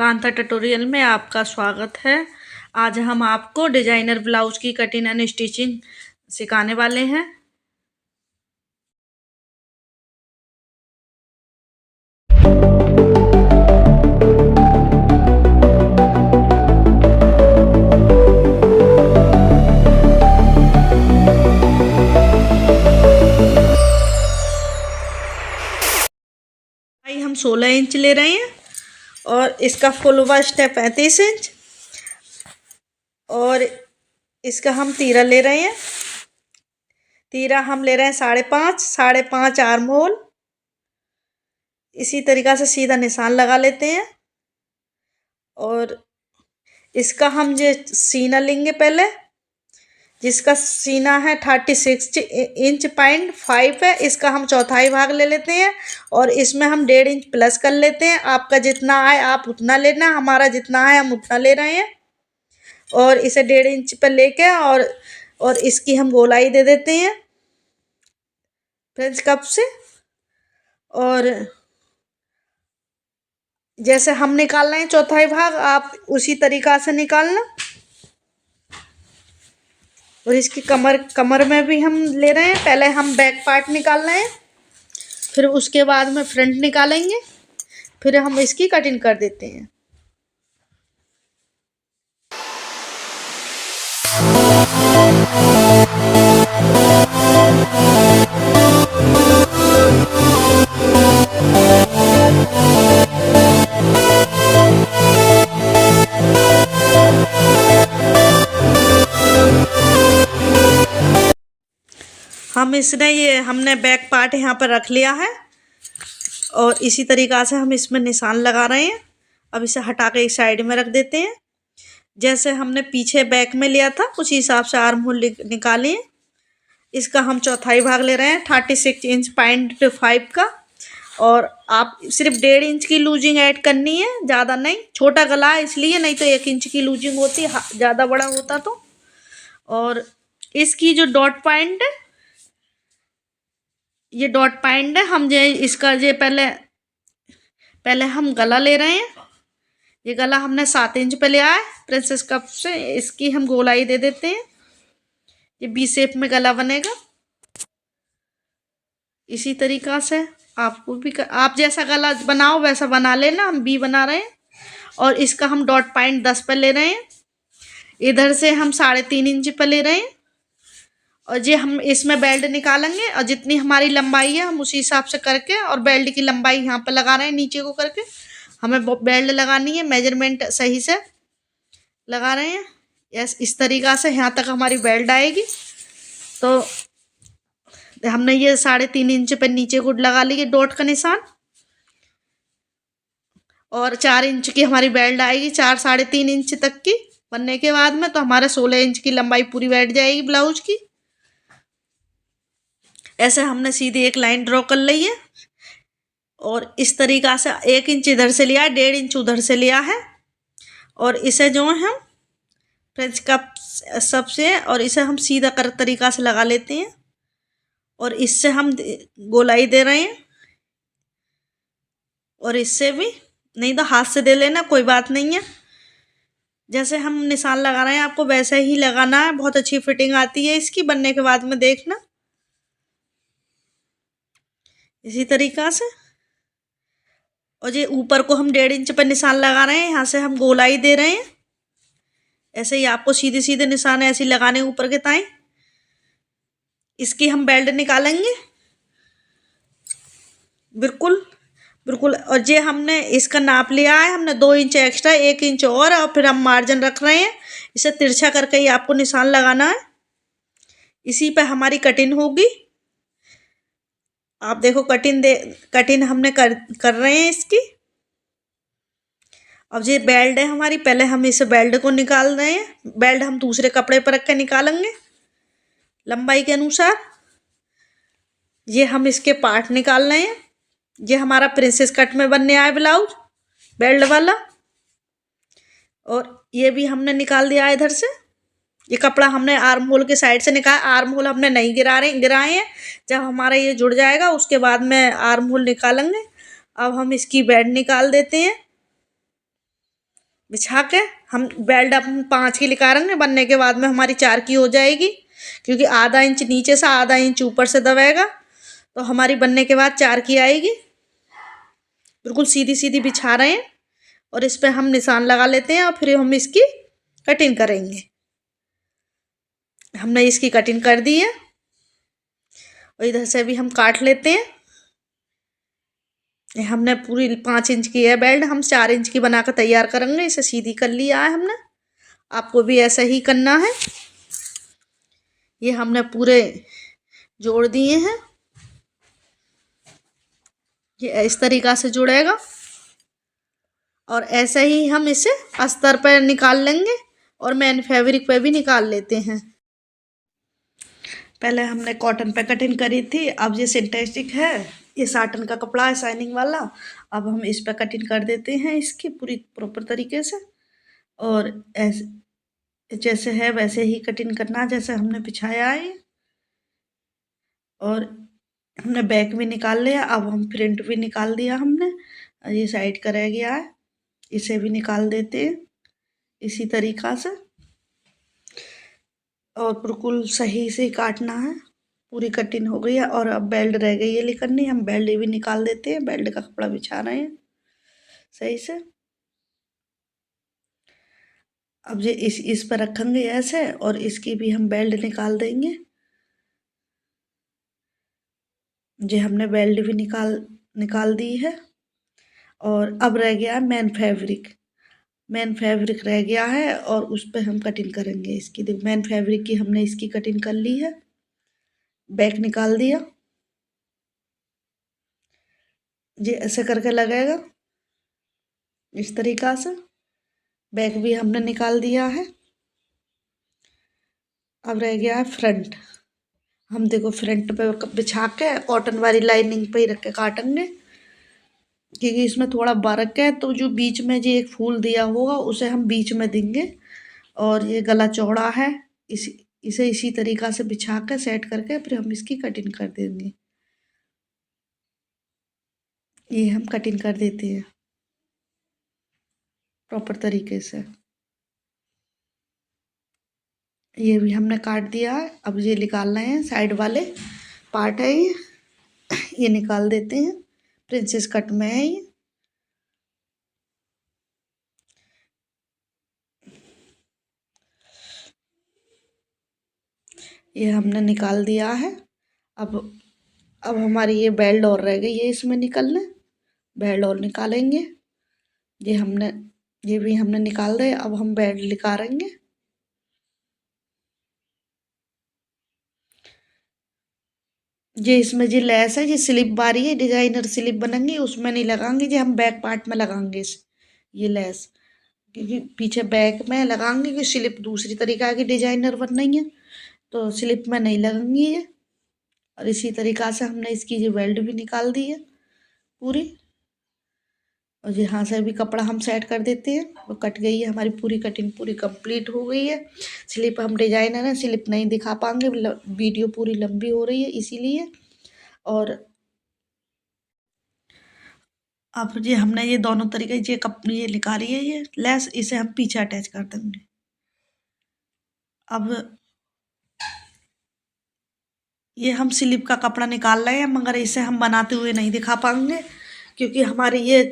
Kanta tutorial में आपका स्वागत है। आज हम आपको डिजाइनर ब्लाउज की कटिंग एंड स्टिचिंग सिखाने वाले हैं। हम 16 इंच ले रहे हैं और इसका फुल वास्ट है 35 इंच और इसका हम तीरा ले रहे हैं। तीरा हम ले रहे हैं 5.5 आर्म होल। इसी तरीक़ा से सीधा निशान लगा लेते हैं और इसका हम ये सीना लेंगे पहले, जिसका सीना है 36 इंच 0.5 है। इसका हम चौथाई भाग ले लेते हैं और इसमें हम 1.5 इंच प्लस कर लेते हैं। आपका जितना आए आप उतना लेना, हमारा जितना है हम उतना ले रहे हैं और इसे 1.5 इंच पर लेके और इसकी हम गोलाई दे देते हैं फ्रेंच कप से। और जैसे हम निकाल रहे हैं चौथाई भाग, आप उसी तरीक़ा से निकालना। और इसकी कमर में भी हम ले रहे हैं। पहले हम बैक पार्ट निकाल रहे हैं, फिर उसके बाद में फ्रंट निकालेंगे, फिर हम इसकी कटिंग कर देते हैं। हमने बैक पार्ट यहाँ पर रख लिया है और इसी तरीक़ा से हम इसमें निशान लगा रहे हैं। अब इसे हटा के एक साइड में रख देते हैं। जैसे हमने पीछे बैक में लिया था उसी हिसाब से आर्म होल निकालें। इसका हम चौथाई भाग ले रहे हैं 36 इंच 0.5 का और आप सिर्फ 1.5 इंच की लूजिंग ऐड करनी है, ज़्यादा नहीं। छोटा गला है इसलिए, नहीं तो 1 इंच की लूजिंग होती, ज़्यादा बड़ा होता तो। और इसकी जो डॉट पॉइंट है, ये डॉट पॉइंट है, हम इसका पहले हम गला ले रहे हैं। ये गला हमने 7 इंच पे लिया है प्रिंसेस कप से। इसकी हम गोलाई दे देते हैं, ये बी शेप में गला बनेगा। इसी तरीक़ा से आपको भी आप जैसा गला बनाओ वैसा बना लेना। हम बी बना रहे हैं और इसका हम डॉट पॉइंट 10 पर ले रहे हैं। इधर से हम 3.5 इंच पर ले रहे हैं और ये हम इसमें बेल्ट निकालेंगे और जितनी हमारी लंबाई है हम उसी हिसाब से करके और बेल्ट की लंबाई यहाँ पर लगा रहे हैं। नीचे को करके हमें बेल्ट लगानी है, मेजरमेंट सही से लगा रहे हैं। यस, इस तरीक़ा से यहाँ तक हमारी बेल्ट आएगी। तो हमने ये 3.5 इंच पे नीचे को लगा ली डॉट का निशान और 4 इंच की हमारी बेल्ट आएगी। 4-3.5 इंच तक की बनने के बाद में तो हमारे 16 इंच की लंबाई पूरी बैठ जाएगी ब्लाउज की। ऐसे हमने सीधी एक लाइन ड्रॉ कर ली है और इस तरीक़ा से 1 इंच इधर से लिया है, 1.5 इंच उधर से लिया है और इसे जो है हम फ्रेंच कप सबसे और इसे हम सीधा कर तरीक़ा से लगा लेते हैं और इससे हम गोलाई दे रहे हैं। और इससे भी नहीं तो हाथ से दे लेना, कोई बात नहीं है। जैसे हम निशान लगा रहे हैं आपको वैसे ही लगाना है। बहुत अच्छी फिटिंग आती है इसकी बनने के बाद में, देखना इसी तरीक़ा से। और ये ऊपर को हम 1.5 इंच पर निशान लगा रहे हैं, यहाँ से हम गोलाई दे रहे हैं। ऐसे ही आपको सीधे सीधे निशान ऐसे ही लगाने ऊपर के ताई। इसकी हम बेल्ट निकालेंगे बिल्कुल। और ये हमने इसका नाप लिया है, हमने 2 इंच एक्स्ट्रा, 1 इंच और फिर हम मार्जिन रख रहे हैं। इसे तिरछा करके ही आपको निशान लगाना है। इसी पे हमारी कटिंग होगी। आप देखो कटिंग हमने कर रहे हैं इसकी। अब ये बेल्ट है हमारी, पहले हम इस बेल्ट को निकाल रहे हैं। बेल्ट हम दूसरे कपड़े पर रख के निकालेंगे लंबाई के अनुसार। ये हम इसके पार्ट निकाल रहे हैं। ये हमारा प्रिंसेस कट में बनने आया ब्लाउज बेल्ट वाला और ये भी हमने निकाल दिया इधर से। ये कपड़ा हमने आर्म होल के साइड से निकाला। आर्म होल हमने नहीं गिराए हैं। जब हमारा ये जुड़ जाएगा उसके बाद में आर्म होल निकालेंगे। अब हम इसकी बेल्ट निकाल देते हैं। बिछा के हम बेल्ट अपन 5 की निकालेंगे। बनने के बाद में हमारी 4 की हो जाएगी, क्योंकि आधा इंच नीचे से आधा इंच ऊपर से दबेगा, तो हमारी बनने के बाद 4 की आएगी। बिल्कुल सीधी सीधी बिछा रहे हैं और इस पे हम निशान लगा लेते हैं और फिर हम इसकी कटिंग करेंगे। हमने इसकी कटिंग कर दी है और इधर से भी हम काट लेते हैं। हमने पूरी 5 इंच की है बेल्ट, हम 4 इंच की बनाकर तैयार करेंगे। इसे सीधी कर लिया है हमने, आपको भी ऐसा ही करना है। ये हमने पूरे जोड़ दिए हैं, ये इस तरीक़ा से जुड़ेगा और ऐसे ही हम इसे अस्तर पर निकाल लेंगे और मेन फैब्रिक पे भी निकाल लेते हैं। पहले हमने कॉटन पे कटिंग करी थी, अब ये सिंथेटिक है, ये साटन का कपड़ा है शाइनिंग वाला। अब हम इस पे कटिंग कर देते हैं इसकी पूरी प्रॉपर तरीके से, और ऐसे जैसे है वैसे ही कटिंग करना जैसे हमने बिछाया है। और हमने बैक भी निकाल लिया, अब हम फ्रंट भी निकाल दिया हमने। ये साइड का रह गया है, इसे भी निकाल देते हैं इसी तरीक़ा से, और बिल्कुल सही से काटना है। पूरी कटिंग हो गई है और अब बेल्ट रह गई है निकलनी, हम बेल्ट भी निकाल देते हैं। बेल्ट का कपड़ा बिछा रहे हैं सही से। अब ये इस पर रखेंगे ऐसे, और इसकी भी हम बेल्ट निकाल देंगे। ये हमने बेल्ट भी निकाल दी है। और अब रह गया मेन फैब्रिक रह गया है, और उस पर हम कटिंग करेंगे इसकी। मेन फैब्रिक की हमने इसकी कटिंग कर ली है, बैक निकाल दिया। ये ऐसे करके लगेगा इस तरीक़ा से। बैक भी हमने निकाल दिया है। अब रह गया है फ्रंट। हम देखो फ्रंट पे बिछा के कॉटन वाली लाइनिंग पे ही रख के काटेंगे, क्योंकि इसमें थोड़ा बारक है, तो जो बीच में जो एक फूल दिया होगा उसे हम बीच में देंगे। और ये गला चौड़ा है, इसे इसी तरीक़ा से बिछा कर सेट करके फिर हम इसकी कटिंग कर देंगे। ये हम कटिंग कर देते हैं प्रॉपर तरीके से। ये भी हमने काट दिया है। अब ये निकालना है, साइड वाले पार्ट है ये निकाल देते हैं। प्रिंसेस कट में है ये हमने निकाल दिया है। अब हमारी ये बेल्ट और रह गई है इसमें निकलने, बेल्ट और निकालेंगे। ये भी हमने निकाल दिया। अब हम बेल्ट निकालेंगे। ये इसमें जो लेस है, ये स्लिप बारी है, डिजाइनर स्लिप बनेंगी, उसमें नहीं लगाएंगे, ये हम बैक पार्ट में लगाएंगे ये लेस, क्योंकि पीछे बैक में लगाएंगे कि स्लिप दूसरी तरीक़ा की डिजाइनर बननी है, तो स्लिप में नहीं लगेंगी ये। और इसी तरीक़ा से हमने इसकी जो बेल्ट भी निकाल दी है पूरी, और यहाँ से भी कपड़ा हम सेट कर देते हैं। वो कट गई है हमारी पूरी कटिंग, पूरी कंप्लीट हो गई है। स्लिप हम डिजाइनर है, स्लिप नहीं दिखा पाएंगे, वीडियो पूरी लंबी हो रही है इसीलिए। और अब ये हमने ये दोनों तरीके ये निकाली है ये लेस, इसे हम पीछे अटैच कर देंगे। अब ये हम स्लिप का कपड़ा निकाल रहे हैं, मगर इसे हम बनाते हुए नहीं दिखा पाएंगे, क्योंकि हमारी ये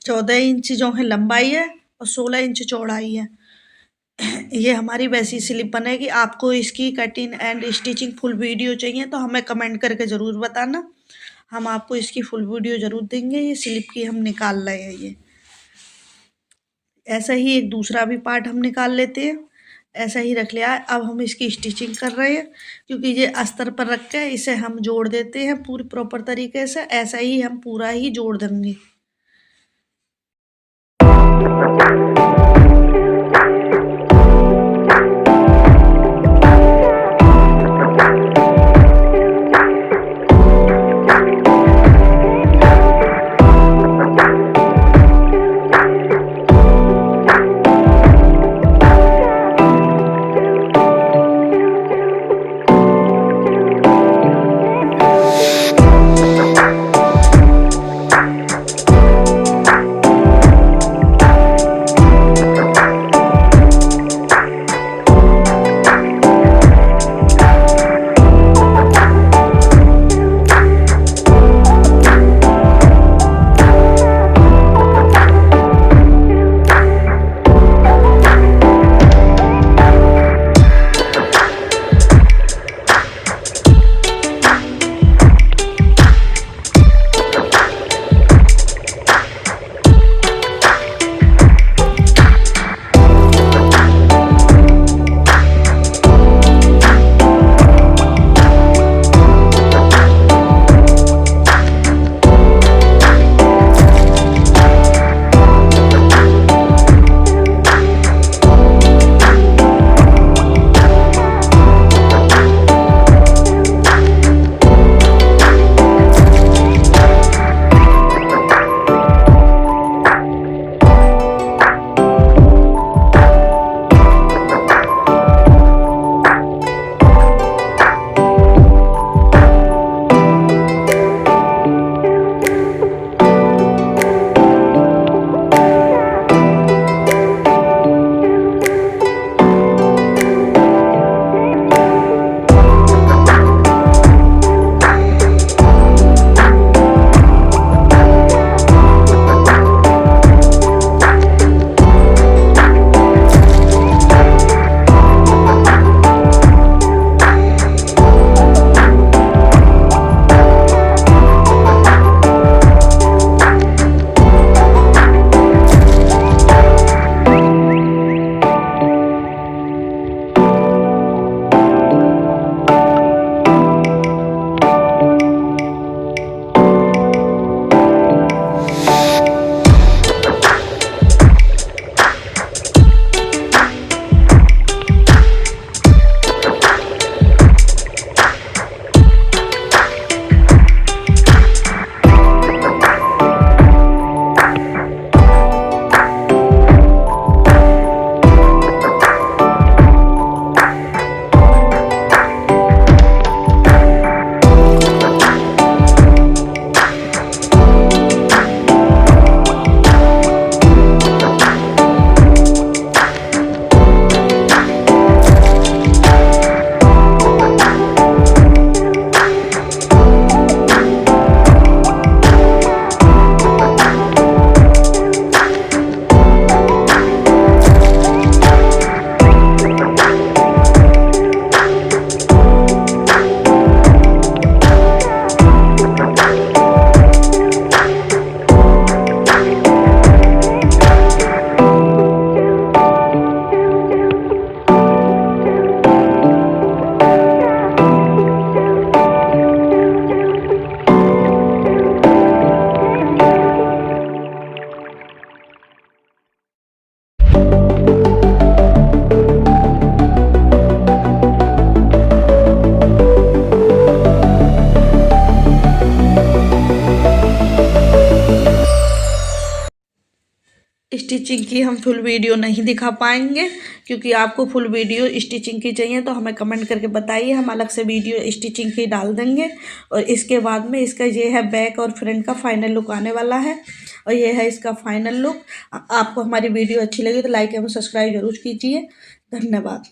14 इंच जो है लंबाई है और 16 इंच चौड़ाई है। ये हमारी वैसी स्लिप बनेगी। आपको इसकी cutting and stitching full video चाहिए तो हमें कमेंट करके ज़रूर बताना, हम आपको इसकी फुल वीडियो ज़रूर देंगे। ये स्लिप की हम निकाल रहे हैं। ये ऐसा ही एक दूसरा भी पार्ट हम निकाल लेते हैं, ऐसा ही रख लिया है। अब हम इसकी स्टिचिंग कर रहे हैं, क्योंकि ये अस्तर पर रख के इसे हम जोड़ देते हैं पूरी प्रॉपर तरीके से। ऐसा ही हम पूरा ही जोड़ देंगे। स्टिचिंग की हम फुल वीडियो नहीं दिखा पाएंगे, क्योंकि आपको फुल वीडियो स्टिचिंग की चाहिए तो हमें कमेंट करके बताइए, हम अलग से वीडियो स्टिचिंग की डाल देंगे। और इसके बाद में इसका ये है बैक और फ्रंट का फाइनल लुक आने वाला है, और ये है इसका फाइनल लुक। आपको हमारी वीडियो अच्छी लगी तो लाइक एवं सब्सक्राइब जरूर कीजिए। धन्यवाद।